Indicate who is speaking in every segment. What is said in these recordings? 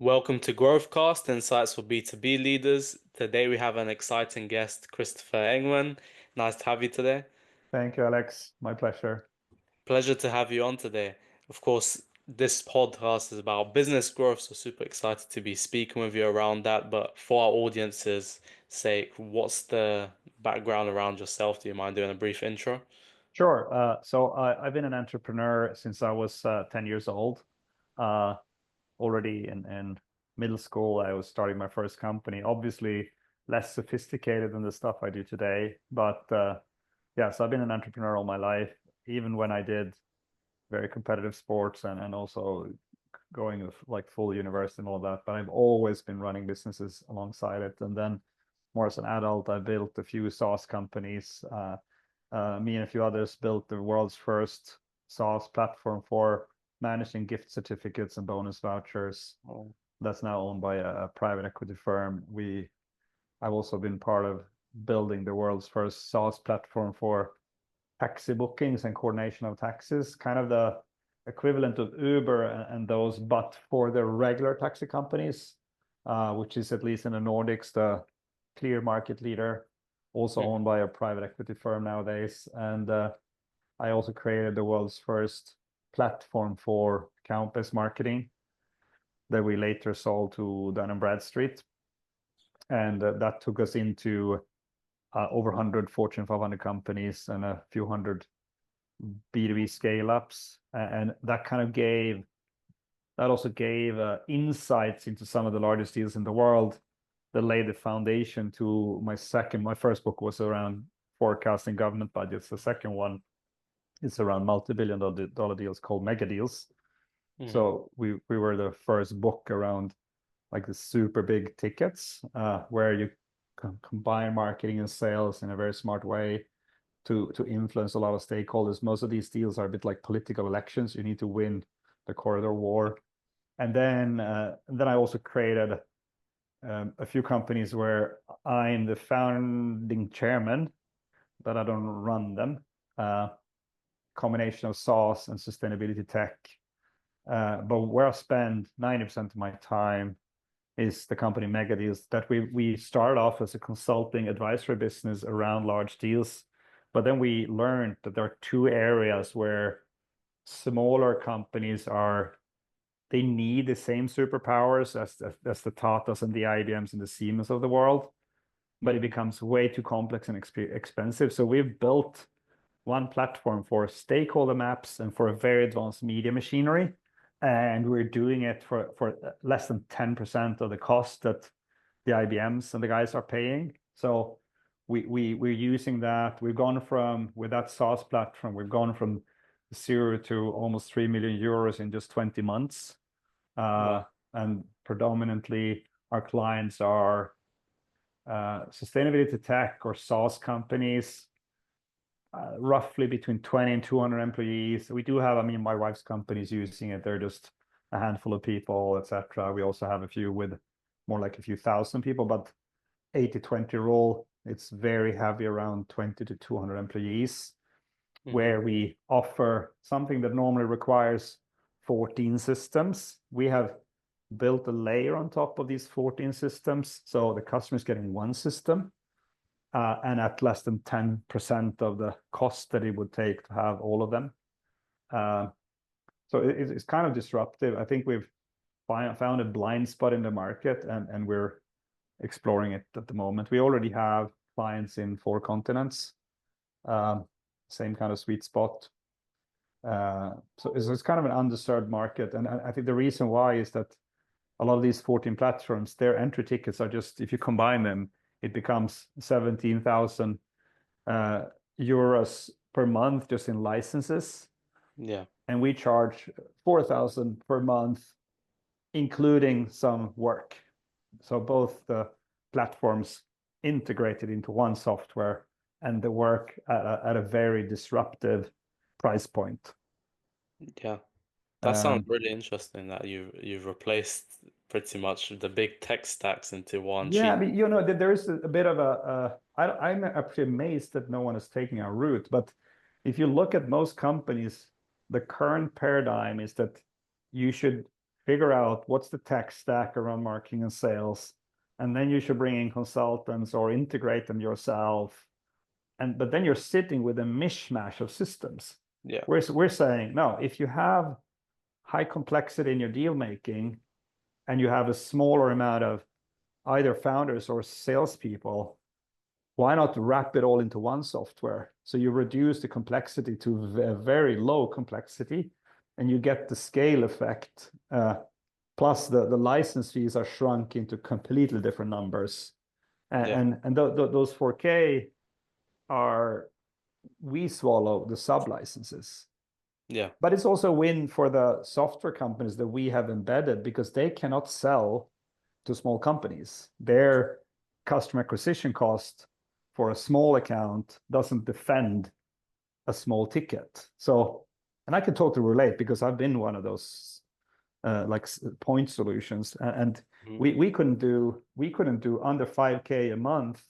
Speaker 1: Welcome to Growthcast, Insights for B2B leaders. Today we have an exciting guest, Christopher Engman. Nice to have you today.
Speaker 2: Thank you, Alex. My pleasure.
Speaker 1: Pleasure to have you on today. Of course, this podcast is about business growth, so super excited to be speaking with you around that. But for our audience's sake, what's the background around yourself? Do you mind doing a brief intro?
Speaker 2: Sure. I've been an entrepreneur since I was 10 years old. Uh, Already in middle school, I was starting my first company. Obviously, less sophisticated than the stuff I do today. But yeah, so I've been an entrepreneur all my life, even when I did very competitive sports and also going with like full university and all that. But I've always been running businesses alongside it. And then more as an adult, I built a few SaaS companies. Me and a few others built the world's first SaaS platform for managing gift certificates and bonus vouchers.
Speaker 1: Oh,
Speaker 2: That's now owned by a private equity firm. I've also been part of building the world's first SaaS platform for taxi bookings and coordination of taxis, kind of the equivalent of Uber and those, but for the regular taxi companies, which is at least in the Nordics, the clear market leader, also
Speaker 1: mhm.
Speaker 2: owned by a private equity firm nowadays. And I also created the world's first platform for account-based marketing that we later sold to Dun& and Bradstreet. And that took us into over 100 Fortune 500 companies and a few hundred B2B scale ups. And that also gave insights into some of the largest deals in the world that laid the foundation to my first book was around forecasting government budgets. The second one is around multi-billion dollar deals called mega deals.
Speaker 1: Mhm.
Speaker 2: So we were the first book around like the super big tickets, where you combine marketing and sales in a very smart way to influence a lot of stakeholders. Most of these deals are a bit like political elections. You need to win the corridor war. And then I also created a few companies where I'm the founding chairman, but I don't run them. Combination of SaaS and sustainability tech. But where I spend 90% of my time is the company Mega Deals that we started off as a consulting advisory business around large deals. But then we learned that there are two areas where smaller companies they need the same superpowers as the Tatas and the IBMs and the Siemens of the world, but it
Speaker 1: Mhm.
Speaker 2: becomes way too complex and expensive. So we've built one platform for stakeholder maps and for a very advanced media machinery. And we're doing it for less than 10% of the cost that the IBMs and the guys are paying. So we're using that. With that SaaS platform, we've gone from 0 to almost 3 million euros in just 20 months. Uh,
Speaker 1: Wow.
Speaker 2: and predominantly our clients are sustainability tech or SaaS companies, roughly between 20 and 200 employees. We do have, I mean, my wife's company is using it. They're just a handful of people, etc. We also have a few with more like a few thousand people, but 80-20 rule, it's very heavy around 20 to 200 employees,
Speaker 1: Mhm.
Speaker 2: where we offer something that normally requires 14 systems. We have built a layer on top of these 14 systems. So the customer is getting one system, and at less than 10% of the cost that it would take to have all of them. Uh, so it's kind of disruptive. I think we've found a blind spot in the market, and we're exploring it at the moment. We already have clients in 4 continents, um, same kind of sweet spot. So it's kind of an underserved market. And I think the reason why is that a lot of these 14 platforms, their entry tickets are just, if you combine them, it becomes 17,000 uh, euros per month just in licenses.
Speaker 1: Yeah.
Speaker 2: And we charge 4,000 per month, including some work. So both the platforms integrated into one software and the work at a very disruptive price point.
Speaker 1: Yeah. That sounds
Speaker 2: Um,
Speaker 1: really interesting that you've replaced pretty much the big tech stacks into one
Speaker 2: yeah, I
Speaker 1: cheap.
Speaker 2: mean, there is a bit of I'm actually amazed that no one is taking our route. But if you look at most companies, the current paradigm is that you should figure out what's the tech stack around marketing and sales, and then you should bring in consultants or integrate them yourself. And but then you're sitting with a mishmash of systems.
Speaker 1: Yeah.
Speaker 2: We're saying, no, if you have high complexity in your deal making and you have a smaller amount of either founders or salespeople, why not wrap it all into one software? So you reduce the complexity to a very low complexity and you get the scale effect. Plus, the license fees are shrunk into completely different numbers.
Speaker 1: Yeah.
Speaker 2: And those 4K are, we swallow the sub licenses.
Speaker 1: Yeah.
Speaker 2: But it's also a win for the software companies that we have embedded because they cannot sell to small companies. Their customer acquisition cost for a small account doesn't defend a small ticket. So, and I can totally relate because I've been one of those like point solutions, and
Speaker 1: Mhm.
Speaker 2: we couldn't do under 5K a month.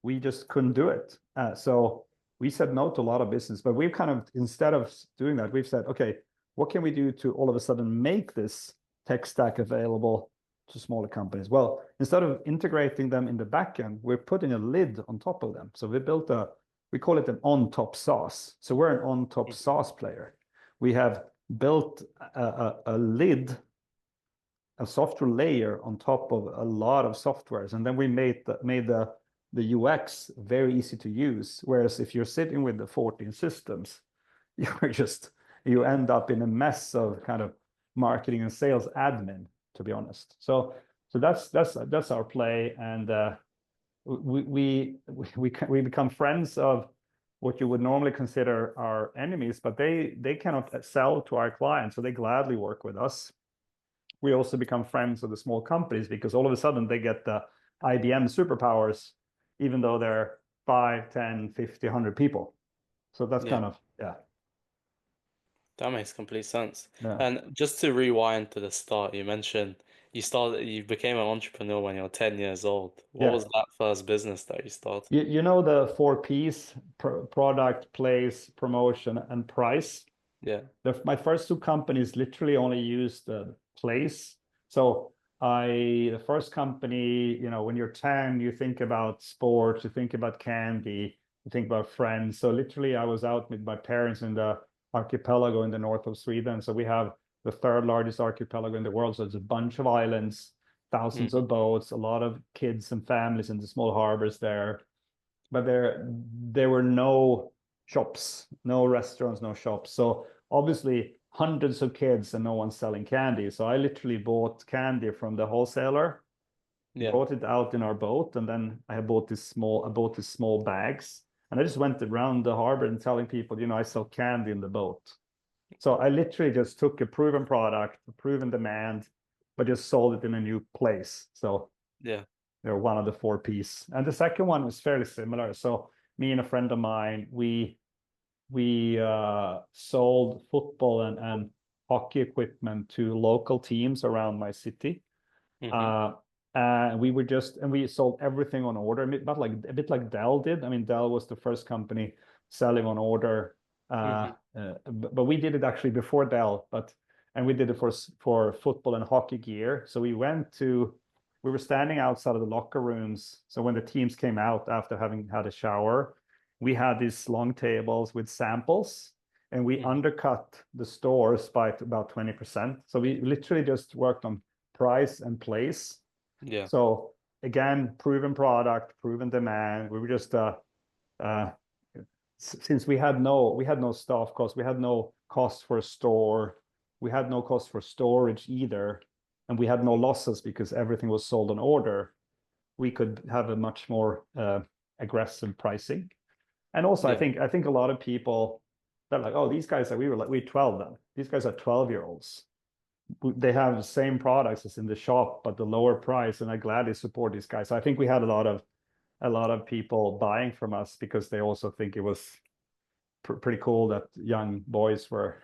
Speaker 2: We just couldn't do it. So we said no to a lot of business, but we've kind of, instead of doing that, we've said, okay, what can we do to all of a sudden make this tech stack available to smaller companies? Well, instead of integrating them in the backend, we're putting a lid on top of them. So we call it an on-top SaaS. So we're an on-top
Speaker 1: Mhm.
Speaker 2: SaaS player. We have built a lid, a software layer on top of a lot of softwares, and then we made the UX very easy to use. Whereas if you're sitting with the 14 systems, you're just you end up in a mess of kind of marketing and sales admin, to be honest. So that's our play, and we become friends of what you would normally consider our enemies, but they cannot sell to our clients, so they gladly work with us. We also become friends of the small companies because all of a sudden they get the IBM superpowers, even though they're 5, 10, 50, 100 people. So that's
Speaker 1: Yeah.
Speaker 2: kind of, yeah,
Speaker 1: That makes complete sense.
Speaker 2: yeah,
Speaker 1: And just to rewind to the start, you mentioned you became an entrepreneur when you were 10 years old. What
Speaker 2: yeah.
Speaker 1: was that first business that you started?
Speaker 2: You know the four P's: product, place, promotion, and price.
Speaker 1: Yeah.
Speaker 2: My first two companies literally only used the place. So the first company, when you're 10, you think about sports, you think about candy, you think about friends. So literally, I was out with my parents in the archipelago in the north of Sweden. So we have the third largest archipelago in the world. So it's a bunch of islands, thousands
Speaker 1: Hmm.
Speaker 2: of boats, a lot of kids and families in the small harbors there. But there were no shops, no restaurants, no shops. So obviously hundreds of kids and no one selling candy. So I literally bought candy from the wholesaler,
Speaker 1: Yeah.
Speaker 2: brought it out in our boat, and then I bought these small bags. And I just went around the harbor and telling people, I sell candy in the boat. So I literally just took a proven product, a proven demand, but just sold it in a new place. So
Speaker 1: Yeah.
Speaker 2: they're one of the four P's. And the second one was fairly similar. So me and a friend of mine, we sold football and hockey equipment to local teams around my city.
Speaker 1: Hmm.
Speaker 2: Uh, and we sold everything on order, a bit like Dell did. I mean, Dell was the first company selling on order,
Speaker 1: Hmm.
Speaker 2: but we did it actually before Dell. And we did it for football and hockey gear. So we were standing outside of the locker rooms. So when the teams came out after having had a shower, we had these long tables with samples, and we
Speaker 1: Hmm.
Speaker 2: undercut the stores by about 20%. So we literally just worked on price and place.
Speaker 1: Yeah.
Speaker 2: So again, proven product, proven demand. We were just uh, since we had no staff cost, we had no cost for a store, we had no cost for storage either, and we had no losses because everything was sold on order. We could have a much more aggressive pricing. And also, I
Speaker 1: Yeah.
Speaker 2: think I think a lot of people, they're like, oh, these guys are we 12 then. These guys are 12-year-olds. They have the same products as in the shop, but the lower price, and I gladly support these guys. So I think we had a lot of people buying from us because they also think it was pretty cool that young boys were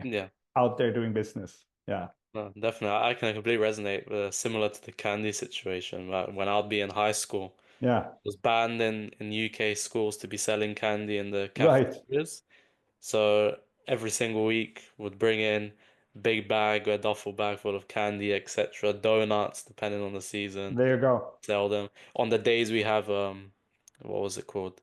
Speaker 1: Yeah.
Speaker 2: out there doing business. Yeah,
Speaker 1: No, definitely. I can completely resonate with similar to the candy situation. When I'd be in high school,
Speaker 2: yeah,
Speaker 1: it was banned in UK schools to be selling candy in the
Speaker 2: right.
Speaker 1: cafeterias. So every single week would bring in big bag, a duffel bag full of candy, etc. Donuts, depending on the season.
Speaker 2: There you go.
Speaker 1: Sell them. On the days we have what was it called?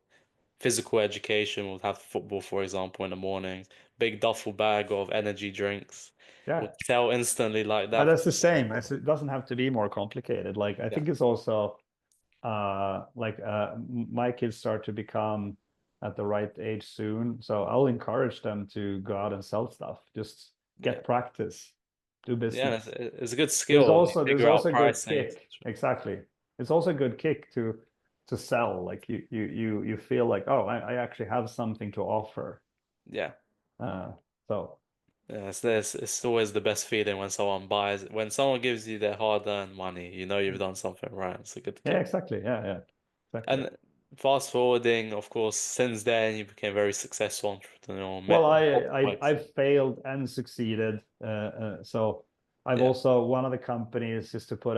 Speaker 1: Physical education. We'll have football, for example, in the morning. Big duffel bag of energy drinks. Would
Speaker 2: Yeah.
Speaker 1: sell instantly like that.
Speaker 2: That's the same. It doesn't have to be more complicated. Like I
Speaker 1: Yeah.
Speaker 2: think it's also my kids start to become at the right age soon. So I'll encourage them to go out and sell stuff. Just
Speaker 1: Yeah.
Speaker 2: get practice, do
Speaker 1: Yeah,
Speaker 2: business.
Speaker 1: it's a good
Speaker 2: There's
Speaker 1: skill. You
Speaker 2: also there's
Speaker 1: figure out
Speaker 2: also a good
Speaker 1: pricing,
Speaker 2: kick.
Speaker 1: etc.
Speaker 2: Exactly. It's also a good kick to sell. Like you feel like, oh, I actually have something to offer.
Speaker 1: Yeah.
Speaker 2: Uh, so
Speaker 1: Yeah, it's always the best feeling when someone buys, when someone gives you their hard-earned money, you know you've done something right. It's a good
Speaker 2: yeah,
Speaker 1: kick.
Speaker 2: exactly. Yeah, yeah, exactly.
Speaker 1: And fast forwarding, of course, since then you became very successful entrepreneur,
Speaker 2: Well,
Speaker 1: met quite,
Speaker 2: I've failed and succeeded. So I've
Speaker 1: yeah.
Speaker 2: also one of the companies is to put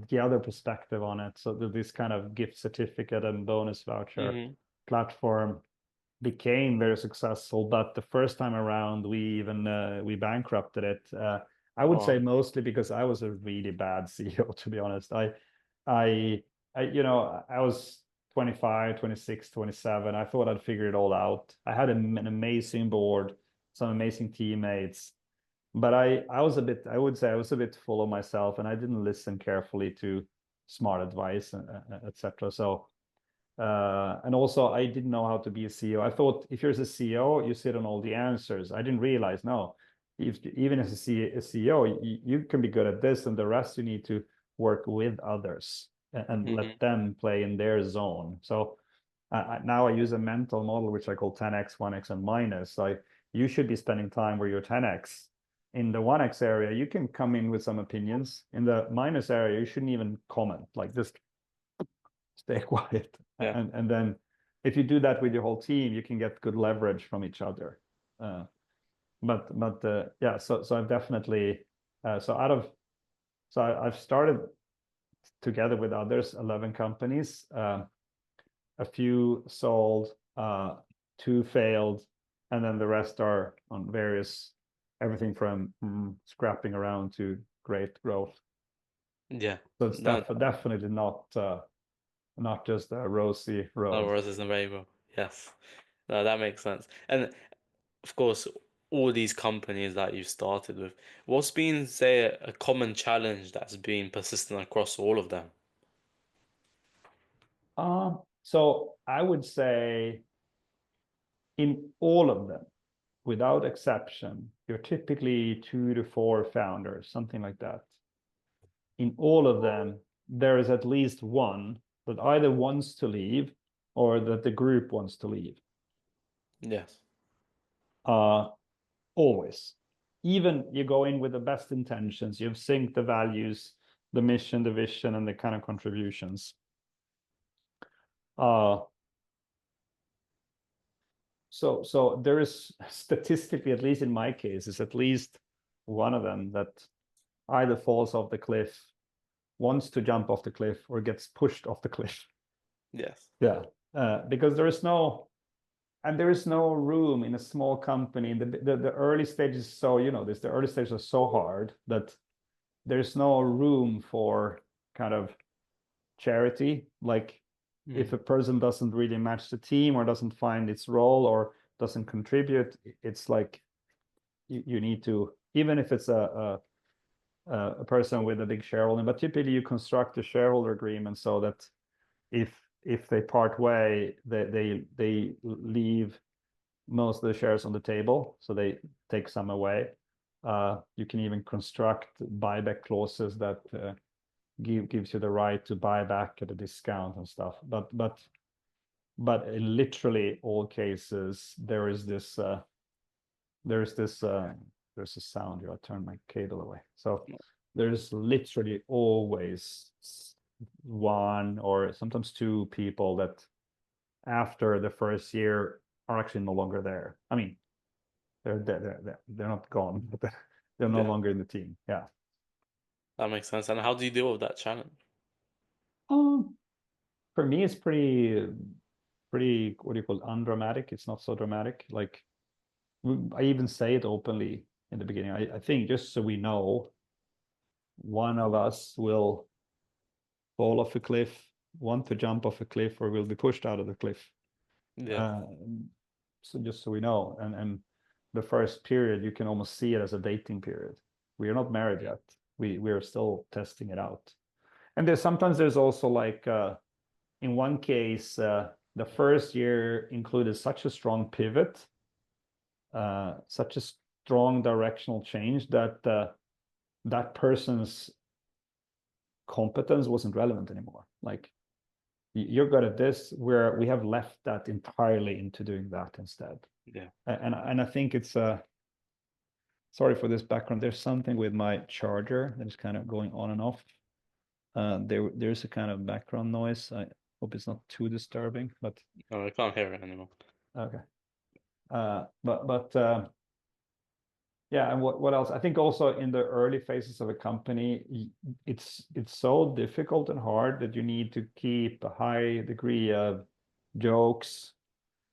Speaker 2: the other perspective on it. So that this kind of gift certificate and bonus voucher
Speaker 1: Hmm.
Speaker 2: platform became very successful. But the first time around, we bankrupted it. I would say
Speaker 1: Wow.
Speaker 2: mostly because I was a really bad CEO, to be honest. I, I was 25, 26, 27. I thought I'd figure it all out. I had an amazing board, some amazing teammates, but I was a bit, I would say I was a bit full of myself and I didn't listen carefully to smart advice, etc. So, and also I didn't know how to be a CEO. I thought if you're a CEO, you sit on all the answers. I didn't realize, no, if even as a CEO, you can be good at this and the rest you need to work with others and
Speaker 1: Hmm.
Speaker 2: let them play in their zone. So now I use a mental model which I call 10x, 1x, and minus. Like you should be spending time where you're 10x. In the 1x area, you can come in with some opinions. In the minus area, you shouldn't even comment. Like just stay quiet.
Speaker 1: Yeah.
Speaker 2: And then if you do that with your whole team, you can get good leverage from each other. Uh, but yeah, so I've definitely so out of so I've started together with others 11 companies. A few sold, two failed, and then the rest are on various everything from scrapping around to great growth.
Speaker 1: Yeah.
Speaker 2: So it's
Speaker 1: No,
Speaker 2: definitely not just a rosy
Speaker 1: no
Speaker 2: road.
Speaker 1: roses and rainbow. Yes. No, that makes sense. And of course, all these companies that you started with, what's been, say, a common challenge that's been persistent across all of them?
Speaker 2: So I would say in all of them, without exception, you're typically 2 to 4 founders, something like that. In all of them, there is at least one that either wants to leave or that the group wants to leave.
Speaker 1: Yes.
Speaker 2: Uh, Always. Even you go in with the best intentions, you've synced the values, the mission, the vision, and the kind of contributions. Uh, so there is statistically, at least in my case, is at least one of them that either falls off the cliff, wants to jump off the cliff, or gets pushed off the cliff.
Speaker 1: Yes.
Speaker 2: Yeah, because there is no room in a small company. The early stages, so the early stages are so hard that there's no room for kind of charity. Like if
Speaker 1: Mm.
Speaker 2: a person doesn't really match the team or doesn't find its role or doesn't contribute, it's like you need to, even if it's a person with a big shareholding, but typically you construct a shareholder agreement so that if they part way, they leave most of the shares on the table, so they take some away. You can even construct buyback clauses that gives you the right to buy back at a discount and stuff. But in literally all cases, there's this there's a sound here. I'll turn my cable away. So there's literally always one or sometimes two people that after the first year are actually no longer there. I mean, they're not gone, but they're no
Speaker 1: Yeah,
Speaker 2: longer in the team. Yeah.
Speaker 1: that makes sense. And how do you deal with that challenge?
Speaker 2: Um, for me, it's what do you call it, undramatic. It's not so dramatic. Like I even say it openly. in the beginning. I think just so we know, one of us will fall off a cliff, want to jump off a cliff, or will be pushed out of the cliff.
Speaker 1: Yeah.
Speaker 2: Uh, so just so we know, and the first period you can almost see it as a dating period. We are not married yet. We are still testing it out. And there's also like in one case, the first year included such a strong pivot, such a strong directional change that that person's competence wasn't relevant anymore. Like you're good at this, where we have left that entirely into doing that instead.
Speaker 1: Yeah.
Speaker 2: And I think it's sorry for this background. There's something with my charger that is kind of going on and off. There's a kind of background noise. I hope it's not too disturbing, but
Speaker 1: No, I can't hear it anymore.
Speaker 2: okay. But yeah, and what else? I think also in the early phases of a company, it's so difficult and hard that you need to keep a high degree of jokes.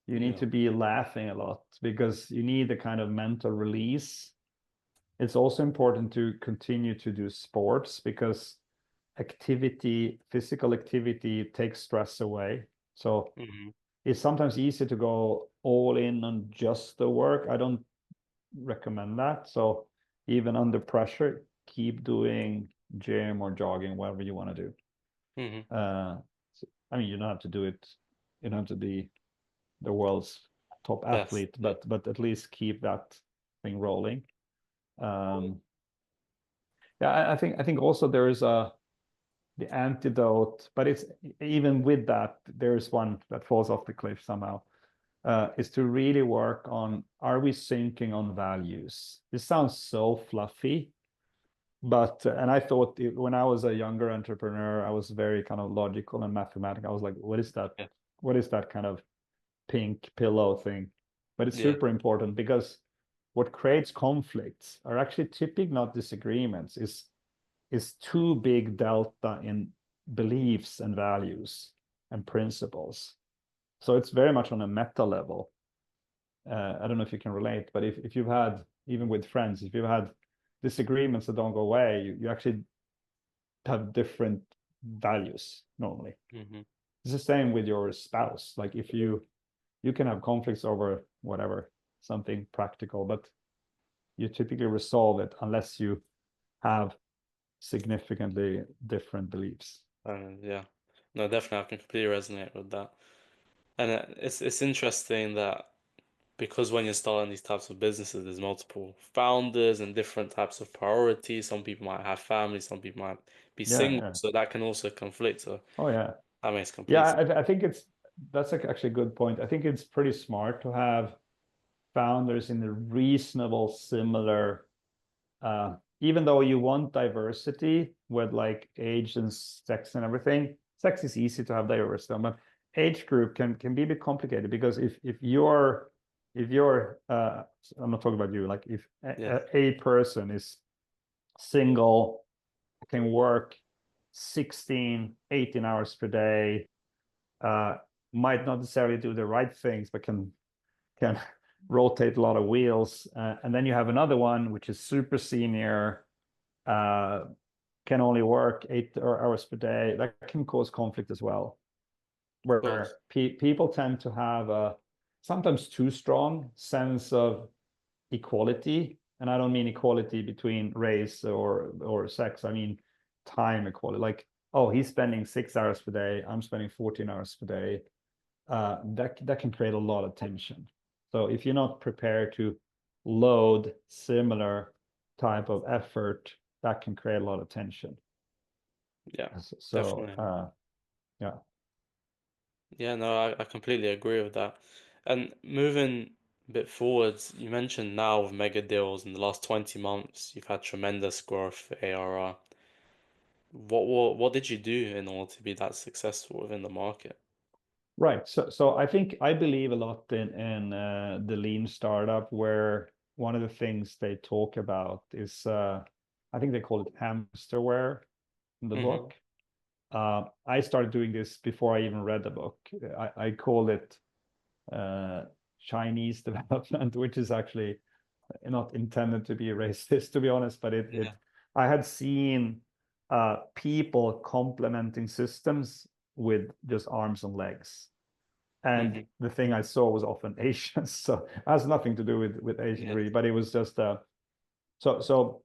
Speaker 2: You need
Speaker 1: Yeah.
Speaker 2: to be laughing a lot because you need a kind of mental release. It's also important to continue to do sports because physical activity takes stress away. So
Speaker 1: Hmm.
Speaker 2: it's sometimes easy to go all in on just the work. I don't recommend that. So even under pressure, keep doing gym or jogging, whatever you want to do.
Speaker 1: Hmm.
Speaker 2: I mean, you don't have to do it. You don't have to be the world's top
Speaker 1: Best.
Speaker 2: athlete,
Speaker 1: Yeah.
Speaker 2: but at least keep that thing rolling. Um, yeah, I think also there is the antidote, but it's even with that, there's one that falls off the cliff somehow. Is to really work on, are we syncing on values? This sounds so fluffy, but and I thought when I was a younger entrepreneur, I was very kind of logical and mathematical. I was like, what is that?
Speaker 1: Yeah.
Speaker 2: What is that kind of pink pillow thing? But it's
Speaker 1: Yeah.
Speaker 2: super important because what creates conflicts are actually typically not disagreements, is too big delta in beliefs and values and principles. So it's very much on a meta level. I don't know if you can relate, but if you've had, even with friends, if you've had disagreements that don't go away, you actually have different values normally.
Speaker 1: Hmm.
Speaker 2: It's the same with your spouse. Like if you can have conflicts over whatever, something practical, but you typically resolve it unless you have significantly different beliefs.
Speaker 1: Yeah. No, definitely, I can completely resonate with that. And it's interesting that because when you're starting these types of businesses, there's multiple founders and different types of priorities. Some people might have families, some people might be
Speaker 2: Yeah,
Speaker 1: single,
Speaker 2: yeah.
Speaker 1: so that can also conflict. So
Speaker 2: Oh yeah.
Speaker 1: that makes
Speaker 2: Yeah,
Speaker 1: complete sense.
Speaker 2: I think that's actually a good point. I think it's pretty smart to have founders in a reasonable similar, even though you want diversity with like age and sex and everything. Sex is easy to have diversity, but age group can be a bit complicated because if you're I'm not talking about you, like if
Speaker 1: Yeah.
Speaker 2: a person is single, can work 16, 18 hours per day, uh, might not necessarily do the right things, but can rotate a lot of wheels. And then you have another one which is super senior, uh, can only work 8 hours per day. That can cause conflict as well,
Speaker 1: Of course.
Speaker 2: where people tend to have a sometimes too strong sense of equality. And I don't mean equality between race or sex. I mean time equality. Like, oh, he's spending 6 hours per day. I'm spending 14 hours per day. That can create a lot of tension. So if you're not prepared to load similar type of effort, that can create a lot of tension.
Speaker 1: Yeah,
Speaker 2: So
Speaker 1: definitely.
Speaker 2: yeah.
Speaker 1: Yeah, no, I completely agree with that. And moving a bit forwards, you mentioned now with mega deals in the last 20 months, you've had tremendous growth for ARR. What did you do in order to be that successful within the market?
Speaker 2: Right. So I believe a lot in the lean startup, where one of the things they talk about is I think they call it hamsterware in the
Speaker 1: Hmm.
Speaker 2: book. I started doing this before I even read the book. I call it uh, Chinese development, which is actually not intended to be racist, to be honest, but
Speaker 1: Yeah.
Speaker 2: I had seen people complementing systems with just arms and legs. And
Speaker 1: Hmm.
Speaker 2: the thing I saw was often Asians. So it has nothing to do with Asians
Speaker 1: Yeah.
Speaker 2: really, but it was just so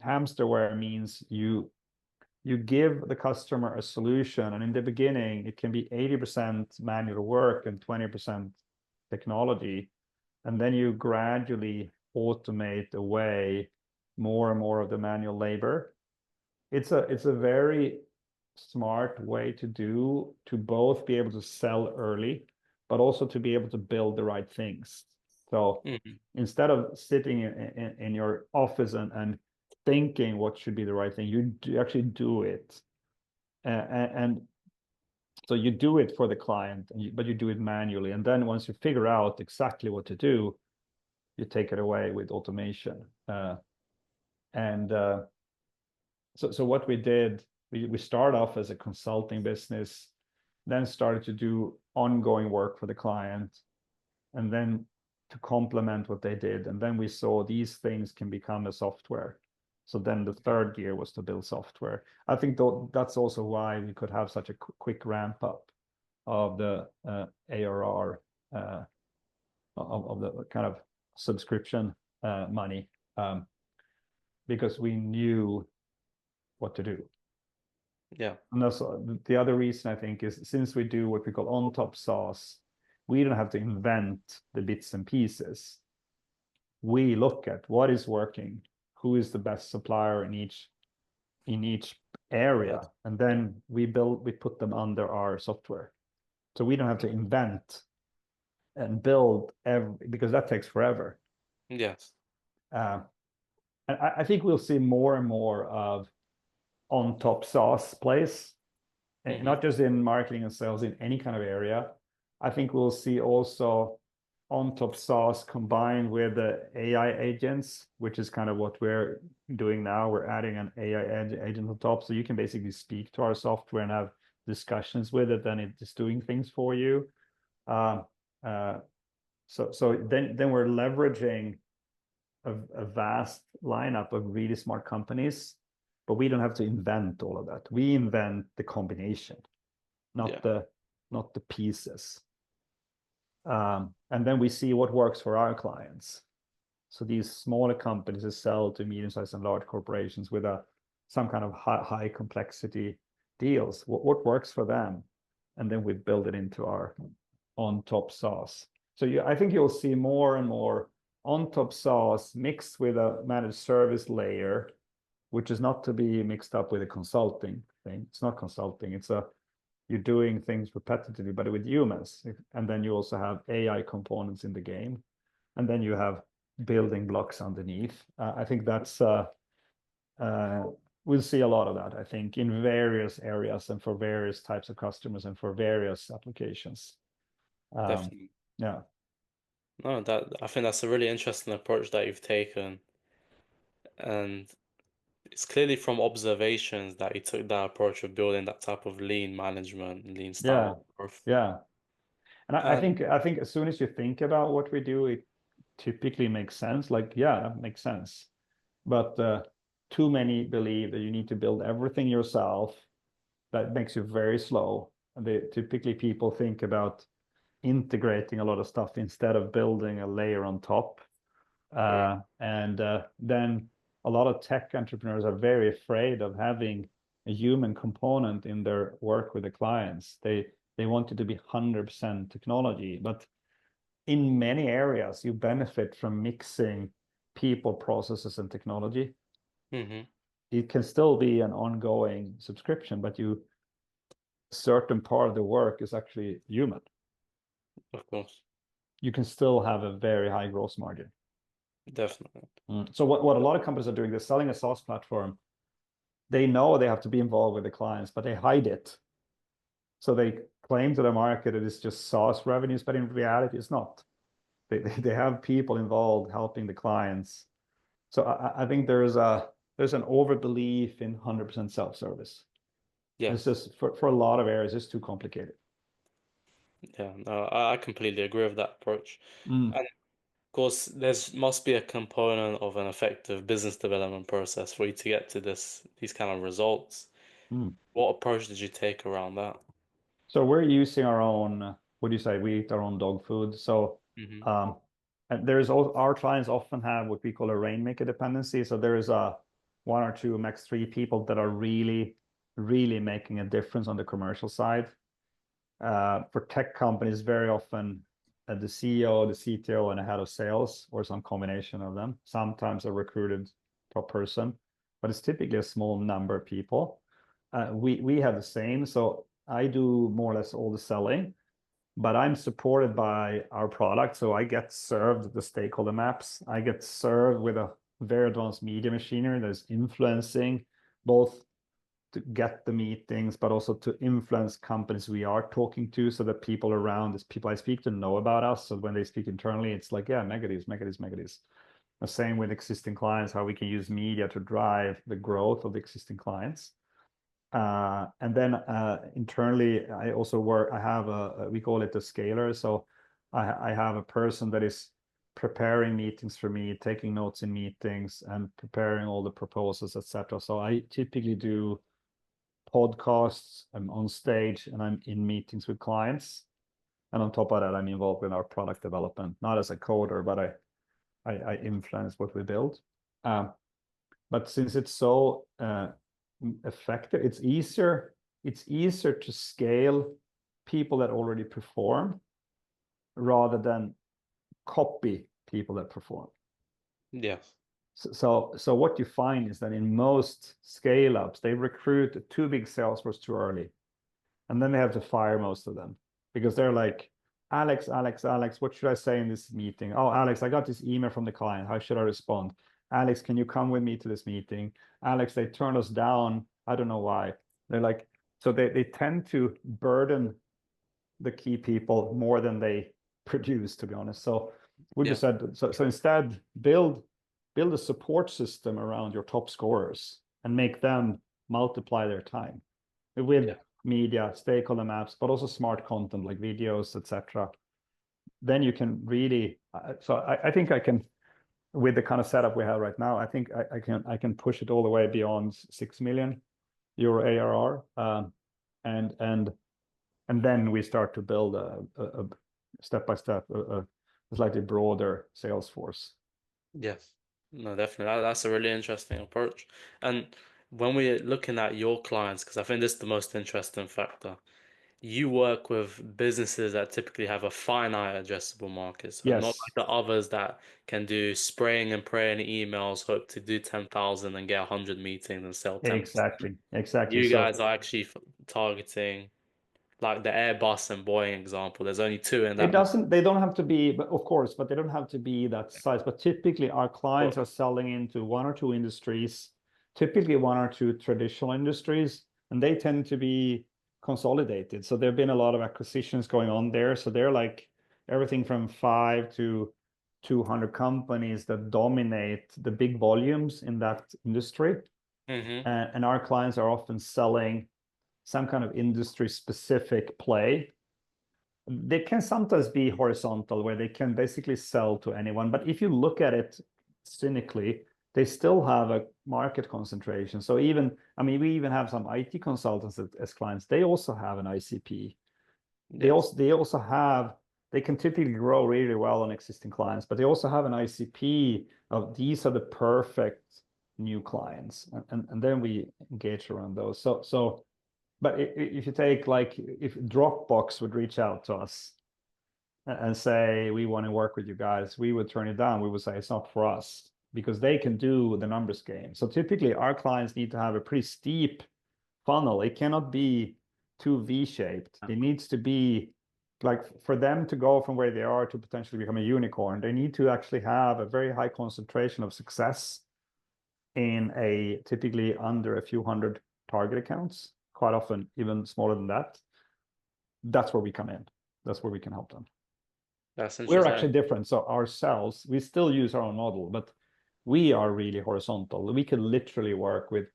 Speaker 2: hamsterware means you give the customer a solution, and in the beginning it can be 80% manual work and 20% technology, and then you gradually automate away more and more of the manual labor. It's a very smart way to do to both be able to sell early, but also to be able to build the right things. So
Speaker 1: Hmm.
Speaker 2: instead of sitting in your office and thinking what should be the right thing, you actually do it. And so you do it for the client, but you do it manually. And then once you figure out exactly what to do, you take it away with automation. And so what we did, we started off as a consulting business, then started to do ongoing work for the client, and then to complement what they did. And then we saw these things can become a software. So then the third gear was to build software. I think that's also why we could have such a quick ramp up of the ARR of the kind of subscription money, because we knew what to do.
Speaker 1: Yeah.
Speaker 2: And that's the other reason I think is since we do what we call on top sauce, we don't have to invent the bits and pieces. We look at what is working, who is the best supplier in each
Speaker 1: Yes.
Speaker 2: area, and then we put them under our software. So we don't have to invent and build every because that takes forever.
Speaker 1: Yes.
Speaker 2: Uh, and I think we'll see more and more of on top sauce plays,
Speaker 1: Hmm.
Speaker 2: not just in marketing and sales, in any kind of area. I think we'll see also on top sauce combined with the AI agents, which is kind of what we're doing now. We're adding an AI agent on top. So you can basically speak to our software and have discussions with it, and it's doing things for you. Um, uh, so then we're leveraging a vast lineup of really smart companies, but we don't have to invent all of that. We invent the combination, not
Speaker 1: Yeah.
Speaker 2: the not the pieces. And then we see what works for our clients. So these smaller companies that sell to medium-sized and large corporations with some kind of high complexity deals. What works for them, and then we build it into our on top sauce. So I think you'll see more and more on top sauce mixed with a managed service layer, which is not to be mixed up with a consulting thing. It's not consulting. You're doing things repetitively, but with humans. And then you also have AI components in the game, and then you have building blocks underneath. I think uh, we'll see a lot of that. I think in various areas and for various types of customers and for various applications. Um,
Speaker 1: Definitely.
Speaker 2: yeah,
Speaker 1: No, that I think that's a really interesting approach that you've taken, and it's clearly from observations that you took that approach of building that type of lean management, lean style
Speaker 2: yeah,
Speaker 1: of growth.
Speaker 2: yeah. And I
Speaker 1: And
Speaker 2: think I think as soon as you think about what we do, it typically makes sense. Like, yeah, that makes sense. But too many believe that you need to build everything yourself. That makes you very slow. And typically people think about integrating a lot of stuff instead of building a layer on top. And then a lot of tech entrepreneurs are very afraid of having a human component in their work with the clients. They want it to be 100% technology, but in many areas you benefit from mixing people, processes, and technology.
Speaker 1: hmm
Speaker 2: It can still be an ongoing subscription, but certain part of the work is actually human.
Speaker 1: of course,
Speaker 2: You can still have a very high gross margin.
Speaker 1: definitely.
Speaker 2: So what a lot of companies are doing, they're selling a SaaS platform. They know they have to be involved with the clients, but they hide it. So they claim to the market it is just SaaS revenues, but in reality, it's not. They have people involved helping the clients. So I think there's an overbelief in 100% self-service. And it's
Speaker 1: Yes.
Speaker 2: just for a lot of areas, it's too complicated.
Speaker 1: Yeah. No, I completely agree with that approach.
Speaker 2: Mm.
Speaker 1: course, there's must be a component of an effective business development process for you to get to these kind of results.
Speaker 2: Mm.
Speaker 1: What approach did you take around that?
Speaker 2: So we're using our own, what do you say? We eat our own dog food. So
Speaker 1: Hmm.
Speaker 2: um, and there's all, our clients often have what we call a rainmaker dependency. So there is a one or two, max three people that are really, really making a difference on the commercial side. For tech companies, very often the CEO, the CTO, and a head of sales, or some combination of them. Sometimes a recruited top person, but it's typically a small number of people. We have the same. So I do more or less all the selling, but I'm supported by our product. So I get served the stakeholder maps. I get served with a very advanced media machinery that is influencing both to get the meetings, but also to influence companies we are talking to so that people around these people I speak to know about us. So when they speak internally, it's like, yeah, mega this, mega this, mega this. The same with existing clients, how we can use media to drive the growth of the existing clients. And then internally, I also work, I have we call it a scaler. So I have a person that is preparing meetings for me, taking notes in meetings and preparing all the proposals, etc. So I typically do podcasts, I'm on stage, and I'm in meetings with clients. And on top of that, I'm involved in our product development, not as a coder, but I influence what we build. Um, but since it's so effective, it's easier to scale people that already perform rather than copy people that perform.
Speaker 1: Yes.
Speaker 2: So what you find is that in most scale ups, they recruit too big sales force too early. And then they have to fire most of them because they're like, Alex, Alex, Alex, what should I say in this meeting? Oh, Alex, I got this email from the client. How should I respond? Alex, can you come with me to this meeting? Alex, they turned us down. I don't know why. They're like, so they tend to burden the key people more than they produce, to be honest. So we
Speaker 1: Yeah.
Speaker 2: just said, so instead, build a support system around your top scorers and make them multiply their time with
Speaker 1: Yeah.
Speaker 2: media, stakeholder maps, but also smart content like videos, etc. Then you can really. So I think I can, with the kind of setup we have right now, I think I can push it all the way beyond 6 million euro ARR, and and and then we start to build a step by step a slightly broader sales force.
Speaker 1: Yes. No, definitely. That's a really interesting approach. And when we're looking at your clients, because I think this is the most interesting factor, you work with businesses that typically have a finite addressable market. So not
Speaker 2: Yes,
Speaker 1: like the others that can do spraying and praying emails, hope to do 10,000 and get 100 meetings and sell 10%.
Speaker 2: exactly.
Speaker 1: You
Speaker 2: So
Speaker 1: guys are actually targeting like the Airbus and Boeing example. There's only two in
Speaker 2: it
Speaker 1: that
Speaker 2: doesn't, they don't have to be, but of course, but they don't have to be that size. But typically, our clients
Speaker 1: market.
Speaker 2: are selling into one or two industries, typically one or two traditional industries, and they tend to be consolidated. So there have been a lot of acquisitions going on there. So they're like everything from 5 to 200 companies that dominate the big volumes in that industry.
Speaker 1: Hmm.
Speaker 2: And our clients are often selling some kind of industry specific play. They can sometimes be horizontal where they can basically sell to anyone. But if you look at it cynically, they still have a market concentration. So even, I mean, we even have some IT consultants as clients. They also have an ICP.
Speaker 1: Yes.
Speaker 2: They also have, they can typically grow really well on existing clients, but they also have an ICP of these are the perfect new clients. And then we engage around those. But if you take like if Dropbox would reach out to us and say we want to work with you guys, we would turn it down. We would say it's not for us because they can do the numbers game. So typically our clients need to have a pretty steep funnel. It cannot be too V-shaped. It needs to be like for them to go from where they are to potentially become a unicorn, they need to actually have a very high concentration of success in a typically under a few hundred target accounts, quite often even smaller than that. That's where we come in. That's where we can help them.
Speaker 1: That's
Speaker 2: We're
Speaker 1: interesting.
Speaker 2: actually different. So ourselves, we still use our own model, but we are really horizontal. We can literally work with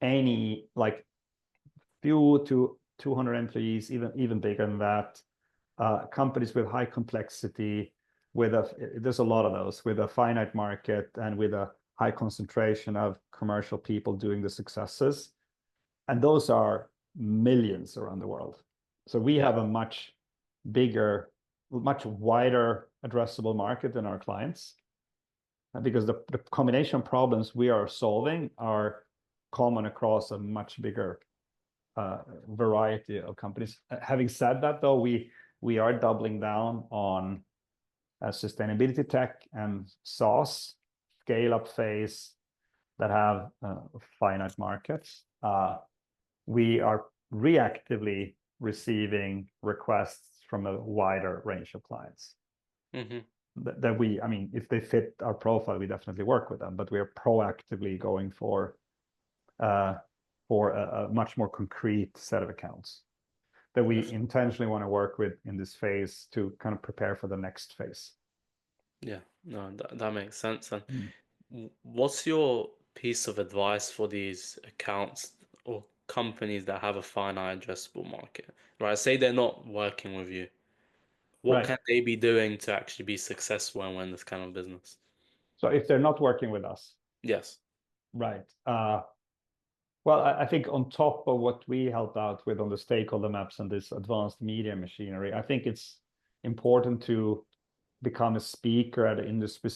Speaker 2: any like few to 200 employees, even bigger than that. Companies with high complexity, there's a lot of those with a finite market and with a high concentration of commercial people doing the successes. And those are millions around the world. So we
Speaker 1: Yeah.
Speaker 2: have a much bigger, much wider addressable market than our clients because the combination problems we are solving are common across a much bigger variety of companies. Having said that, though, we are doubling down on sustainability tech and SaaS scale-up phase that have finite markets. We are reactively receiving requests from a wider range of clients
Speaker 1: Hmm.
Speaker 2: that I mean, if they fit our profile, we definitely work with them, but we are proactively going uh, for a much more concrete set of accounts that we intentionally want to work with in this phase to kind of prepare for the next phase.
Speaker 1: Yeah. No, that makes sense. And
Speaker 2: Mm.
Speaker 1: what's your piece of advice for these accounts or companies that have a finite addressable market? Right, say they're not working with you. What
Speaker 2: Right.
Speaker 1: can they be doing to actually be successful and win this kind of business?
Speaker 2: So if they're not working with us,
Speaker 1: Yes.
Speaker 2: right. Well, I think on top of what we help out with on the stakeholder maps and this advanced media machinery, I think it's important to become a speaker at industry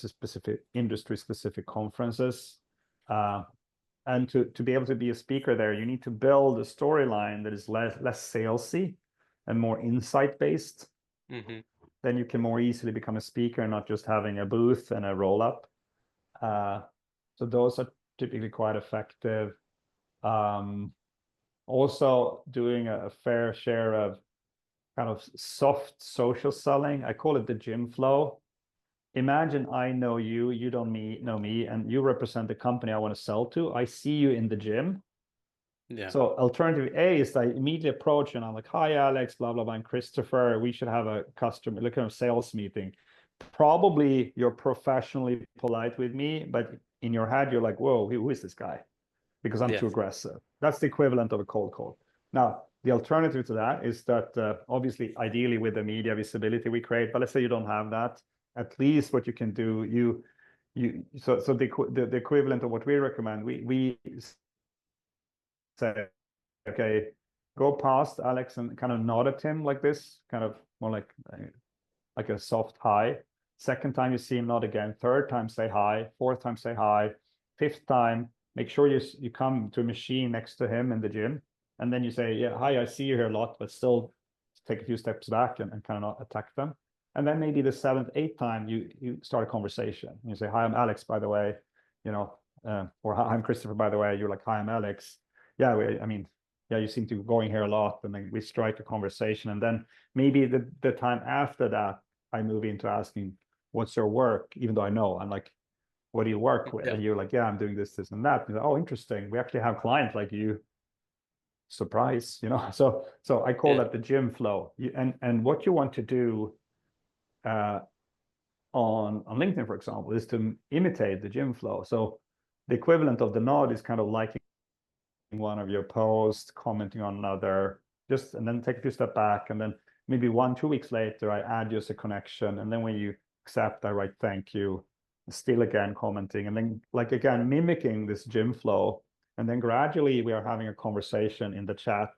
Speaker 2: specific conferences. Uh, and to be able to be a speaker there, you need to build a storyline that is less salesy and more insight based.
Speaker 1: Hmm.
Speaker 2: Then you can more easily become a speaker and not just having a booth and a roll up. Uh, so those are typically quite effective. Um, Also doing a fair share of kind of soft social selling. I call it the gym flow. Imagine I know you, you don't know me, and you represent the company I want to sell to. I see you in the gym.
Speaker 1: Yeah.
Speaker 2: So alternative A is I immediately approach and I'm like, hi, Alex, blah, blah, blah, and Christopher, we should have a customer, look at a sales meeting. Probably you're professionally polite with me, but in your head, you're like, whoa, who is this guy? Because I'm too
Speaker 1: Yes.
Speaker 2: aggressive. That's the equivalent of a cold call. Now, the alternative to that is that obviously, ideally with the media visibility we create, but let's say you don't have that, at least what you can do, so the equivalent of what we recommend, we say, okay, go past Alex and kind of nod at him like this, kind of more like a soft hi. Second time you see him, nod again. Third time, say hi. Fourth time, say hi. Fifth time, make sure you come to a machine next to him in the gym, and then you say, "Yeah, hi, I see you here a lot, but still take a few steps back and kind of not attack them." And then maybe the seventh, eighth time, you start a conversation. You say, "Hi, I'm Alex, by the way," you know, or "Hi, I'm Christopher, by the way." You're like, "Hi, I'm Alex." Yeah, I mean, yeah, you seem to be going here a lot, and then we strike a conversation, and then maybe the time after that I move into asking, what's your work? Even though I know, I'm like, what do you work with?
Speaker 1: Yeah.
Speaker 2: And you're like, yeah, I'm doing this, and that. And like, oh, interesting. We actually have clients like you. Surprise, you know. So I call
Speaker 1: Yeah.
Speaker 2: that the gym flow. And what you want to do uh, on LinkedIn, for example, is to imitate the gym flow. So the equivalent of the nod is kind of liking one of your posts, commenting on another, just and then take a few step back, and then maybe 1, 2 weeks later, I add you as a connection, and then when you accept, I write thank you, still again commenting, and then like again mimicking this gym flow, and then gradually we are having a conversation in the chat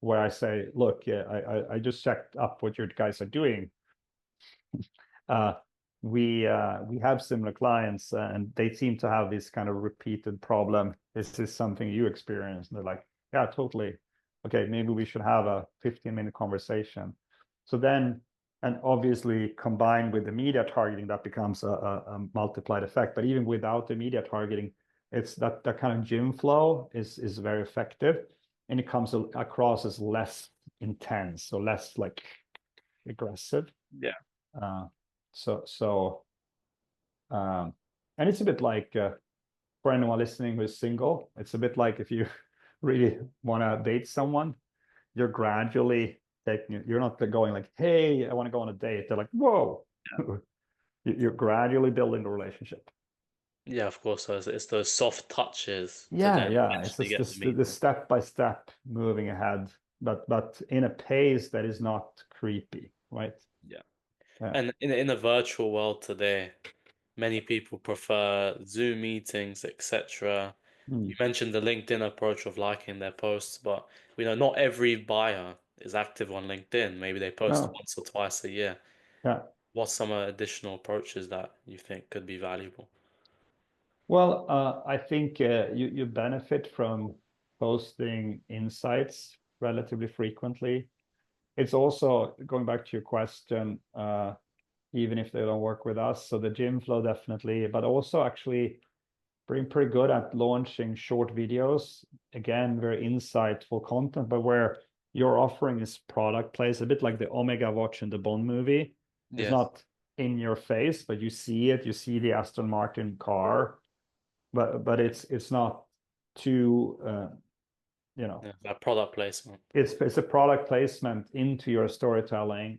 Speaker 2: where I say, look, yeah, I just checked up what your guys are doing. uh, we have similar clients and they seem to have this kind of repeated problem. Is this something you experience? And they're like, yeah, totally. Okay, maybe we should have a 15-minute conversation. So then, and obviously combined with the media targeting, that becomes a multiplied effect. But even without the media targeting, it's that kind of gym flow is very effective, and it comes across as less intense, so less like aggressive.
Speaker 1: Yeah.
Speaker 2: Uh, so um, and it's a bit like for anyone listening who's single, it's a bit like if you really want to date someone, you're gradually taking it. You're not going like, "Hey, I want to go on a date." They're like, "Whoa!" You're gradually building the relationship.
Speaker 1: Yeah, of course. So it's those soft touches to
Speaker 2: Yeah,
Speaker 1: then
Speaker 2: yeah. It's
Speaker 1: eventually
Speaker 2: just
Speaker 1: get the
Speaker 2: the
Speaker 1: meeting.
Speaker 2: step by step moving ahead, but in a pace that is not creepy, right?
Speaker 1: Yeah.
Speaker 2: Yeah.
Speaker 1: And in a virtual world today, many people prefer Zoom meetings, etc. You
Speaker 2: Mm.
Speaker 1: mentioned the LinkedIn approach of liking their posts, but we know not every buyer is active on LinkedIn. Maybe they post
Speaker 2: No.
Speaker 1: once or twice a year.
Speaker 2: Yeah.
Speaker 1: What's some additional approaches that you think could be valuable?
Speaker 2: Well, I think you benefit from posting insights relatively frequently. It's also going back to your question, even if they don't work with us. So the gym flow definitely, but also actually being pretty good at launching short videos. Again, very insightful content, but where your offering is product plays a bit like the Omega watch in the Bond movie. It's
Speaker 1: Yes.
Speaker 2: not in your face, but you see it. You see the Aston Martin car, but it's not too you know
Speaker 1: Yeah, that product placement.
Speaker 2: it's a product placement into your storytelling.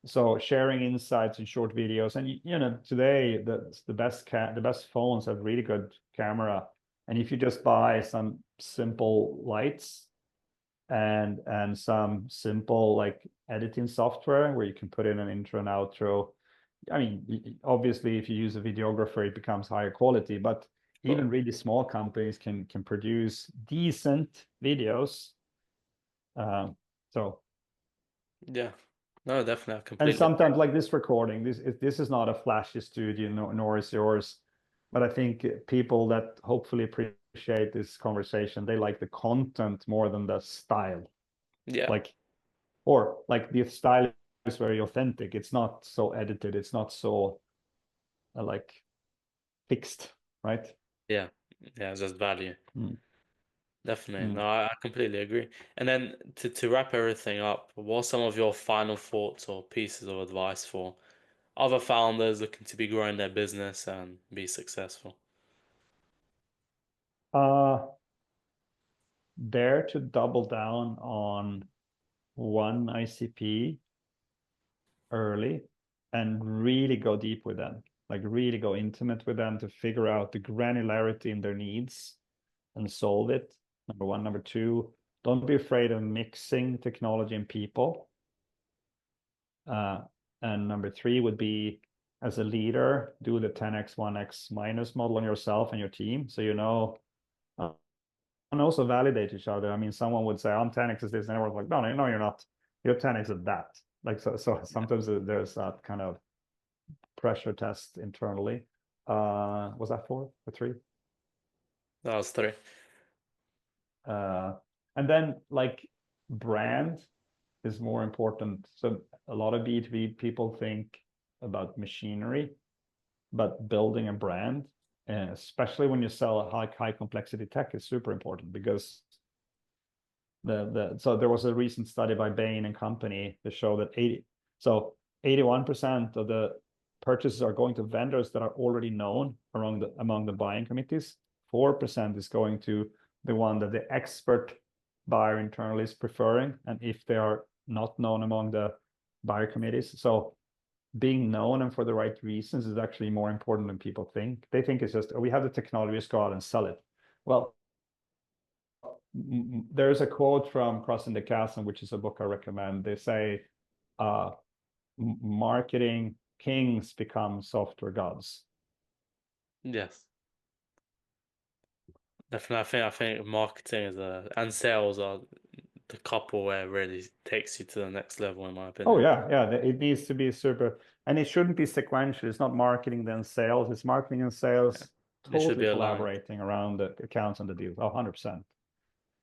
Speaker 2: So sharing insights in short videos, and you know today the best phones have really good camera, and if you just buy some simple lights and some simple like editing software where you can put in an intro and outro. I mean, obviously, if you use a videographer, it becomes higher quality, but
Speaker 1: But
Speaker 2: even really small companies can produce decent videos. Um, so,
Speaker 1: yeah, no, definitely, I
Speaker 2: and
Speaker 1: completely agree.
Speaker 2: sometimes like this recording, this is not a flashy studio, nor is yours, but I think people that hopefully appreciate this conversation, they like the content more than the style.
Speaker 1: Yeah,
Speaker 2: Like, or like the style is very authentic. It's not so edited. It's not so like fixed, right?
Speaker 1: yeah, yeah, it's just value.
Speaker 2: Mm.
Speaker 1: Definitely.
Speaker 2: Mm.
Speaker 1: No, I completely agree. And then to wrap everything up, what are some of your final thoughts or pieces of advice for other founders looking to be growing their business and be successful?
Speaker 2: Uh, Dare to double down on one ICP early and really go deep with them, like really go intimate with them to figure out the granularity in their needs and solve it. Number one. Number two, don't be afraid of mixing technology and people. Uh, and number three would be as a leader, do the 10x, 1x minus model on yourself and your team. So you know, and also validate each other. I mean, someone would say, I'm 10x is this, and everyone's like, no, no, no, you're not. You're 10x at that. Like, so
Speaker 1: Yeah,
Speaker 2: sometimes there's that kind of pressure test internally. Was that four or three?
Speaker 1: that was three.
Speaker 2: Uh, and then like brand is more important. So a lot of B2B people think about machinery, but building a brand, especially when you sell high complexity tech, is super important because so there was a recent study by Bain and Company that showed that 81% of the purchases are going to vendors that are already known among the buying committees. 4% is going to the one that the expert buyer internally is preferring, and if they are not known among the buyer committees. So being known and for the right reasons is actually more important than people think. They think it's just, oh, we have the technology, just go out and sell it. Well, there's a quote from Crossing the Chasm, which is a book I recommend. They say, uh, marketing kings become software gods.
Speaker 1: Yes, definitely. I think marketing is and sales are the couple where it really takes you to the next level, in my
Speaker 2: Oh
Speaker 1: opinion.
Speaker 2: yeah, yeah. It needs to be super, and it shouldn't be sequential. It's not marketing then sales. It's marketing and
Speaker 1: Yeah.
Speaker 2: sales
Speaker 1: They should
Speaker 2: totally
Speaker 1: be aligned.
Speaker 2: collaborating around the accounts and the deals. Oh, 100%.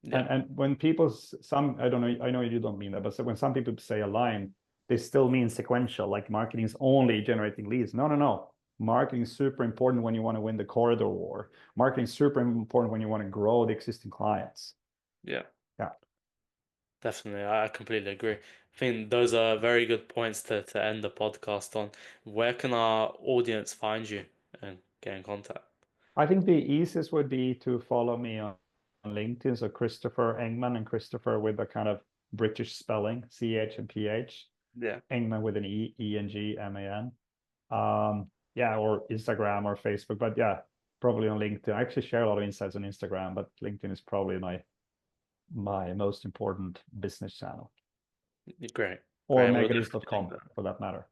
Speaker 1: Yeah,
Speaker 2: And when people some I don't know, I know you don't mean that, but so when some people say align, they still mean sequential, like marketing is only generating leads. No, no, no. Marketing is super important when you want to win the corridor war. Marketing is super important when you want to grow the existing clients.
Speaker 1: yeah,
Speaker 2: Yeah.
Speaker 1: definitely. I completely agree. I think those are very good points to end the podcast on. Where can our audience find you and get in contact?
Speaker 2: I think the easiest would be to follow me on LinkedIn. So Christopher Engman, and Christopher with a kind of British spelling, CH and PH.
Speaker 1: Yeah.
Speaker 2: Engman with an ENGMAN. Yeah, or Instagram or Facebook, but yeah, probably on LinkedIn. I actually share a lot of insights on Instagram, but LinkedIn is probably my most important business channel.
Speaker 1: Great.
Speaker 2: or
Speaker 1: Great. We'll definitely link
Speaker 2: megadish.com
Speaker 1: that.
Speaker 2: for that matter.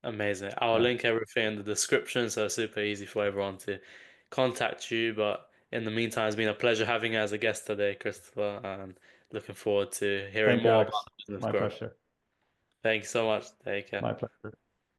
Speaker 1: Amazing. I'll
Speaker 2: Yeah.
Speaker 1: link everything in the description, so it's super easy for everyone to contact you. But in the meantime, it's been a pleasure having you as a guest today, Christopher, and looking forward to hearing
Speaker 2: Thank you,
Speaker 1: more about
Speaker 2: Alex.
Speaker 1: business
Speaker 2: My
Speaker 1: growth.
Speaker 2: pleasure.
Speaker 1: Thank you so much. Take care.
Speaker 2: My pleasure.